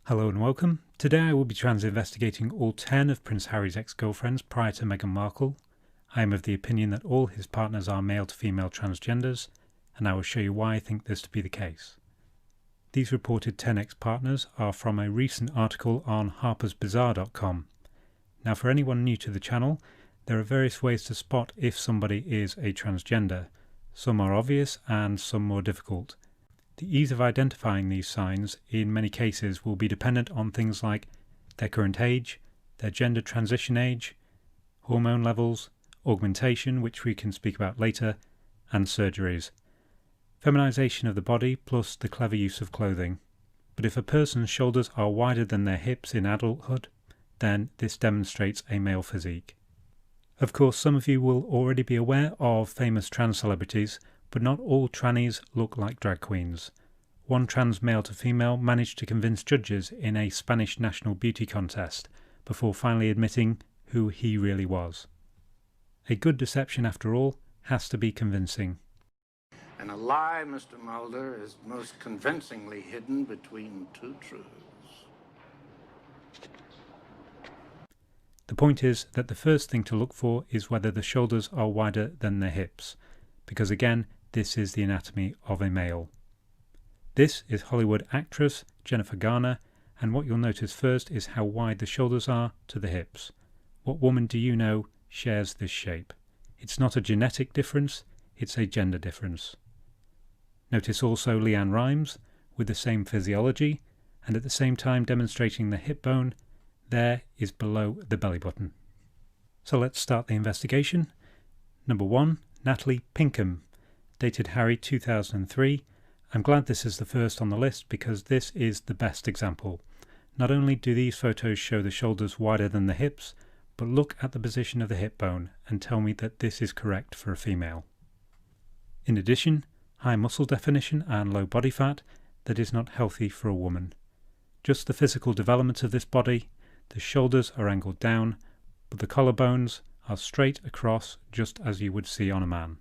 Hello and welcome. Today I will be investigating all 10 of Prince Harry's ex-girlfriends prior to Meghan Markle. I am of the opinion that all his partners are male to female transgenders, and I will show you why I think this to be the case. These reported 10 ex-partners are from a recent article on harpersbazaar.com. Now, for anyone new to the channel, there are various ways to spot if somebody is a transgender. Some are obvious and some more difficult. The ease of identifying these signs in many cases will be dependent on things like their current age, their gender transition age, hormone levels, augmentation, which we can speak about later, and surgeries. Feminization of the body plus the clever use of clothing. But if a person's shoulders are wider than their hips in adulthood, then this demonstrates a male physique. Of course, some of you will already be aware of famous trans celebrities, but not all trannies look like drag queens. One trans male to female managed to convince judges in a Spanish national beauty contest before finally admitting who he really was. A good deception, after all, has to be convincing. And a lie, Mr. Mulder, is most convincingly hidden between two truths. The point is that the first thing to look for is whether the shoulders are wider than the hips, because again, this is the anatomy of a male. This is Hollywood actress Jennifer Garner, and what you'll notice first is how wide the shoulders are to the hips. What woman do you know shares this shape? It's not a genetic difference, it's a gender difference. Notice also Leanne Rimes, with the same physiology, and at the same time demonstrating the hip bone, there is below the belly button. So let's start the investigation. Number 1, Natalie Pinkham. Dated Harry 2003. I'm glad this is the first on the list because this is the best example. Not only do these photos show the shoulders wider than the hips, but look at the position of the hip bone and tell me that this is correct for a female. In addition, high muscle definition and low body fat that is not healthy for a woman. Just the physical development of this body, the shoulders are angled down, but the collarbones are straight across just as you would see on a man.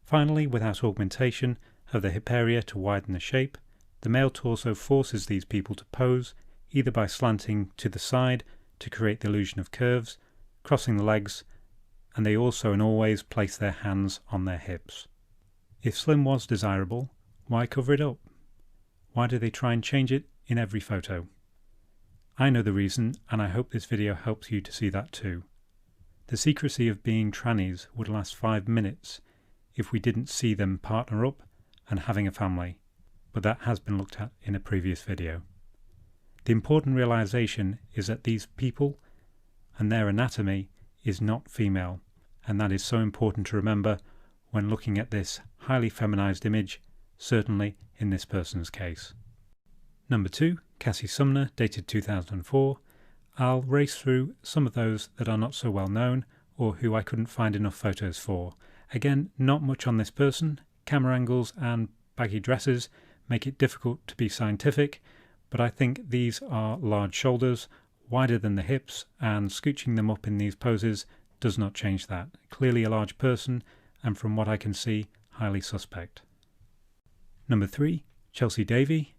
Finally, without augmentation of the hip area to widen the shape, the male torso forces these people to pose either by slanting to the side to create the illusion of curves, crossing the legs, and they also and always place their hands on their hips. If slim was desirable, why cover it up? Why do they try and change it in every photo? I know the reason, and I hope this video helps you to see that too. The secrecy of being trannies would last 5 minutes if we didn't see them partner up and having a family, but that has been looked at in a previous video. The important realization is that these people and their anatomy is not female, and that is so important to remember when looking at this highly feminized image, certainly in this person's case. Number 2, Cassie Sumner, dated 2004. I'll race through some of those that are not so well known or who I couldn't find enough photos for. Again, not much on this person. Camera angles and baggy dresses make it difficult to be scientific, but I think these are large shoulders, wider than the hips, and scooching them up in these poses does not change that. Clearly a large person, and from what I can see, highly suspect. Number 3, Chelsea Davey,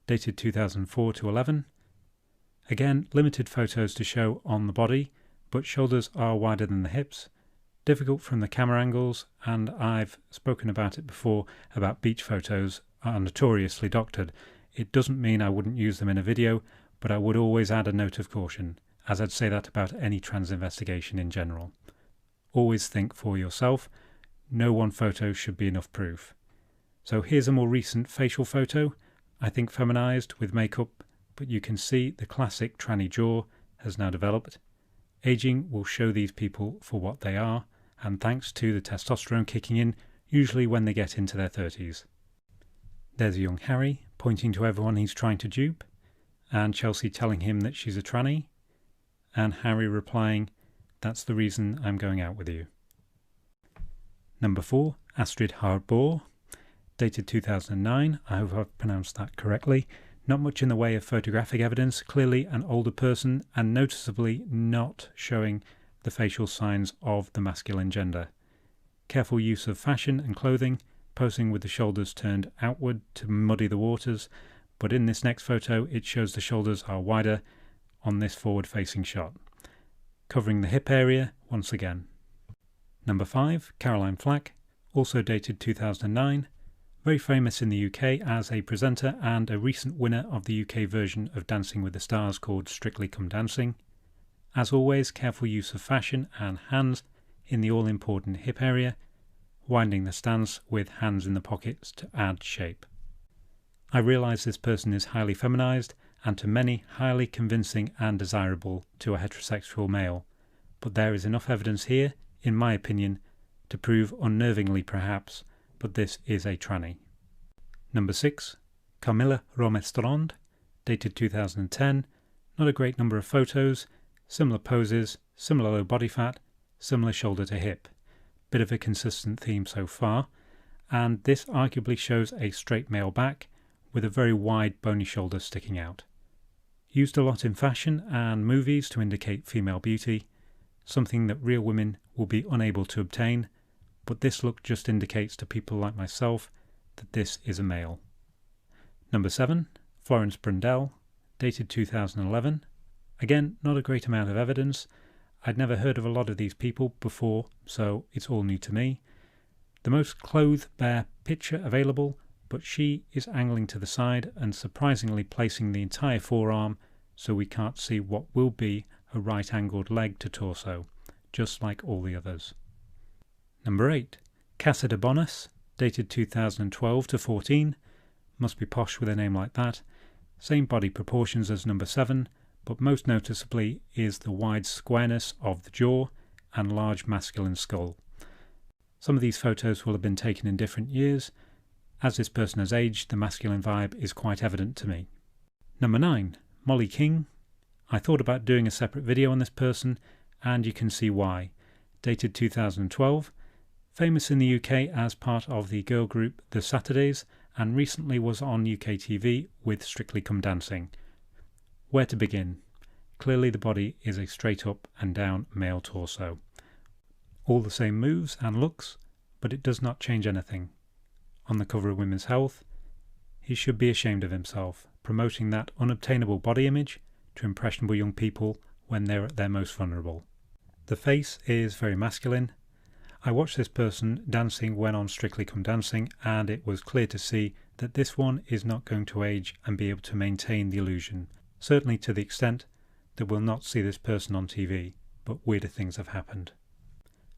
dated 2004 to 11. Again, limited photos to show on the body, but shoulders are wider than the hips. Difficult from the camera angles, and I've spoken about it before about beach photos are notoriously doctored. It doesn't mean I wouldn't use them in a video, but I would always add a note of caution, as I'd say that about any trans investigation in general. Always think for yourself. No one photo should be enough proof. So here's a more recent facial photo. I think feminized with makeup, but you can see the classic tranny jaw has now developed. Aging will show these people for what they are, and thanks to the testosterone kicking in, usually when they get into their 30s. There's young Harry pointing to everyone he's trying to dupe, and Chelsea telling him that she's a tranny, and Harry replying, "That's the reason I'm going out with you." Number 4, Astrid Hardball, dated 2009. I hope I've pronounced that correctly. Not much in the way of photographic evidence, clearly an older person and noticeably not showing the facial signs of the masculine gender. Careful use of fashion and clothing, posing with the shoulders turned outward to muddy the waters, but in this next photo it shows the shoulders are wider on this forward-facing shot, covering the hip area once again. Number 5, Caroline Flack, also dated 2009, very famous in the UK as a presenter and a recent winner of the UK version of Dancing with the Stars called Strictly Come Dancing. As always, careful use of fashion and hands in the all-important hip area, winding the stance with hands in the pockets to add shape. I realise this person is highly feminised and to many highly convincing and desirable to a heterosexual male, but there is enough evidence here, in my opinion, to prove unnervingly perhaps, but this is a tranny. Number 6, Camila Romero, dated 2010, not a great number of photos, similar poses, similar low body fat, similar shoulder to hip. Bit of a consistent theme so far, and this arguably shows a straight male back with a very wide bony shoulder sticking out. Used a lot in fashion and movies to indicate female beauty, something that real women will be unable to obtain, but this look just indicates to people like myself that this is a male. Number 7, Florence Prindell, dated 2011. Again, not a great amount of evidence. I'd never heard of a lot of these people before, so it's all new to me. The most clothed bare picture available, but she is angling to the side and surprisingly placing the entire forearm so we can't see what will be a right-angled leg to torso, just like all the others. Number 8, Casa de Bonus, dated 2012 to 14. Must be posh with a name like that. Same body proportions as number 7, but most noticeably is the wide squareness of the jaw and large masculine skull. Some of these photos will have been taken in different years. As this person has aged, the masculine vibe is quite evident to me. Number 9, Molly King. I thought about doing a separate video on this person, and you can see why. Dated 2012, famous in the UK as part of the girl group The Saturdays, and recently was on UK TV with Strictly Come Dancing. Where to begin? Clearly the body is a straight up and down male torso. All the same moves and looks, but it does not change anything. On the cover of Women's Health, he should be ashamed of himself, promoting that unobtainable body image to impressionable young people when they're at their most vulnerable. The face is very masculine. I watched this person dancing when on Strictly Come Dancing, and it was clear to see that this one is not going to age and be able to maintain the illusion, certainly to the extent that we'll not see this person on TV, but weirder things have happened.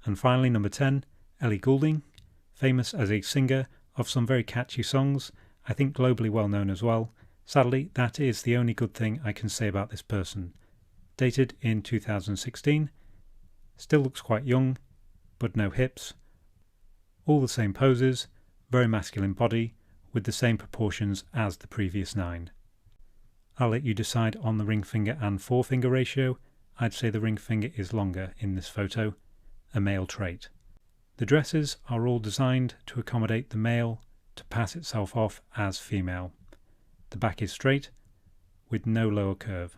And finally, number 10, Ellie Goulding, famous as a singer of some very catchy songs, I think globally well known as well. Sadly, that is the only good thing I can say about this person. Dated in 2016, still looks quite young, but no hips. All the same poses, very masculine body, with the same proportions as the previous 9. I'll let you decide on the ring finger and forefinger ratio. I'd say the ring finger is longer in this photo, a male trait. The dresses are all designed to accommodate the male to pass itself off as female. The back is straight, with no lower curve.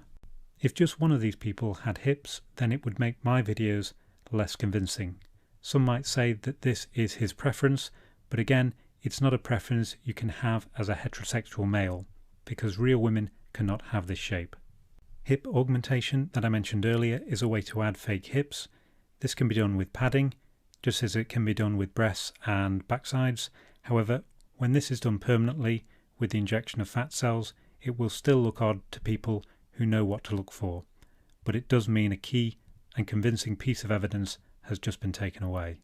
If just one of these people had hips, then it would make my videos less convincing. Some might say that this is his preference, but again, it's not a preference you can have as a heterosexual male, because real women cannot have this shape. Hip augmentation that I mentioned earlier is a way to add fake hips. This can be done with padding, just as it can be done with breasts and backsides. However, when this is done permanently with the injection of fat cells, it will still look odd to people who know what to look for, but it does mean a key and convincing piece of evidence has just been taken away.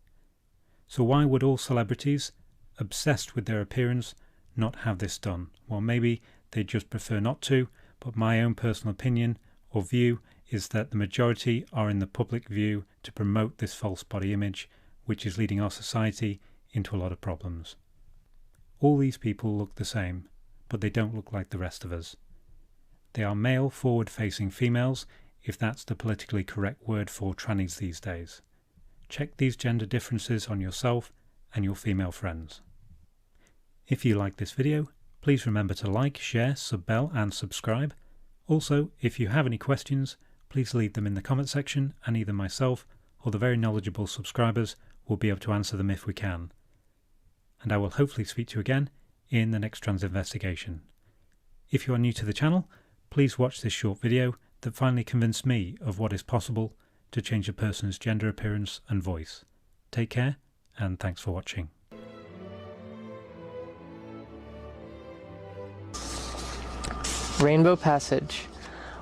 So why would all celebrities, obsessed with their appearance, not have this done? Well, maybe they just prefer not to, but my own personal opinion or view is that the majority are in the public view to promote this false body image, which is leading our society into a lot of problems. All these people look the same, but they don't look like the rest of us. They are male forward-facing females, if that's the politically correct word for trannies these days. Check these gender differences on yourself and your female friends. If you like this video, please remember to like, share, sub-bell and subscribe. Also, if you have any questions, please leave them in the comment section and either myself or the very knowledgeable subscribers will be able to answer them if we can. And I will hopefully speak to you again in the next trans investigation. If you are new to the channel, please watch this short video that finally convinced me of what is possible to change a person's gender appearance and voice. Take care, and thanks for watching. Rainbow passage.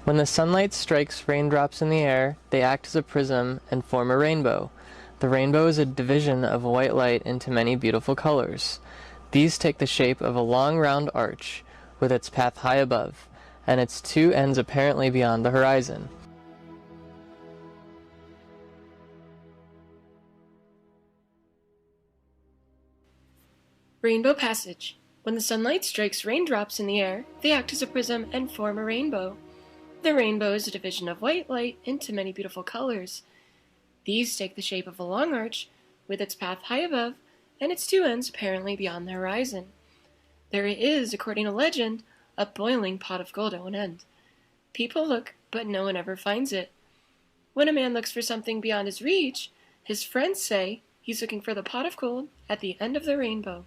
When the sunlight strikes raindrops in the air, they act as a prism and form a rainbow. The rainbow is a division of white light into many beautiful colors. These take the shape of a long round arch, with its path high above, and its two ends apparently beyond the horizon. Rainbow passage. When the sunlight strikes raindrops in the air, they act as a prism and form a rainbow. The rainbow is a division of white light into many beautiful colors. These take the shape of a long arch, with its path high above, and its two ends apparently beyond the horizon. There is, according to legend, a boiling pot of gold at one end. People look, but no one ever finds it. When a man looks for something beyond his reach, his friends say he's looking for the pot of gold at the end of the rainbow.